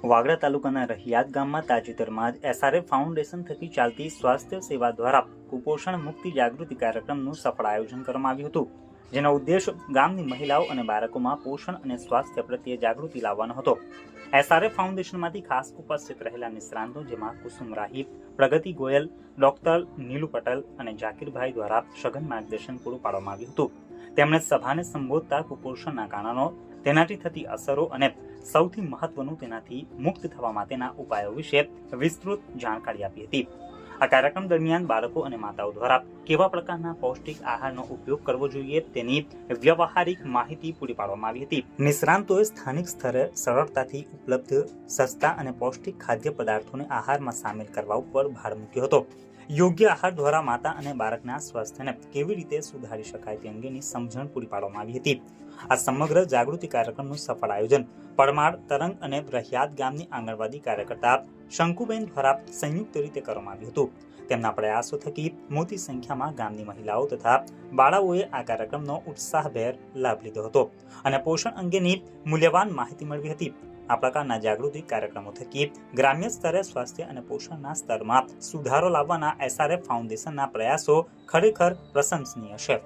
વાગરા તાલુકાના રહિયાત ગામમાં તાજેતરમાં જ એસઆરએફ ફાઉન્ડેશન થકી ચાલતી સ્વાસ્થ્ય સેવા દ્વારા કુપોષણ મુક્તિ જાગૃતિ કાર્યક્રમનું સફળ આયોજન કરવામાં આવ્યું હતું, જેનો ઉદ્દેશ ગામની મહિલાઓ અને બાળકોમાં પોષણ અને સ્વાસ્થ્ય પ્રત્યે જાગૃતિ લાવવાનો હતો। એસઆરએફ ફાઉન્ડેશનમાંથી ખાસ ઉપસ્થિત રહેલા નિષ્ણાંતો, જેમાં કુસુમ રાહી, પ્રગતિ ગોયલ, ડોક્ટર નીલુ પટેલ અને જાકીરભાઈ દ્વારા સઘન માર્ગદર્શન પૂરું પાડવામાં આવ્યું હતું। તેમણે સભાને સંબોધતા કુપોષણના કારણો, તેનાથી થતી અસરો અને સૌથી મહત્વનું તેનાથી મુક્ત થવા માટેના ઉપાયો વિશે વિસ્તૃત જાણકારી આપી હતી। આ કાર્યક્રમ દરમિયાન બાળકો અને માતાઓ દ્વારા કેવા પ્રકારના પૌષ્ટિક આહારનો ઉપયોગ કરવો જોઈએ તેની વ્યવહારિક માહિતી પૂરી પાડવામાં આવી હતી। નિષ્ણાંતોએ સ્થાનિક સ્તરે સરળતાથી ઉપલબ્ધ સસ્તા અને પૌષ્ટિક ખાદ્ય પદાર્થોને આહારમાં સામેલ કરવા ઉપર ભાર મૂક્યો હતો। યોગ્ય આહાર દ્વારા માતા અને બાળકના સ્વાસ્થ્યને કેવી રીતે સુધારી શકાય તે અંગેની સમજણ પૂરી પાડવામાં આવી હતી। આ સમગ્ર જાગૃતિ કાર્યક્રમનું સફળ આયોજન પડમાળ, તરંગ અને રહિયાત ગામની આંગણવાડી કાર્યકર્તા શંકુબેન દ્વારા સંયુક્ત રીતે કરવામાં આવ્યું હતું। તેમના પ્રયાસો થકી મોટી સંખ્યામાં ગામની મહિલાઓ તથા બાળાઓએ આ કાર્યક્રમનો ઉત્સાહભેર લાભ લીધો હતો અને પોષણ અંગેની મૂલ્યવાન માહિતી મેળવી હતી। આ પ્રકારના જાગૃતિ કાર્યક્રમો થકી ગ્રામ્ય સ્તરે સ્વાસ્થ્ય અને પોષણના સ્તરમાં સુધારો લાવવાના એસઆરએફ ફાઉન્ડેશનના પ્રયાસો ખરેખર પ્રશંસનીય છે।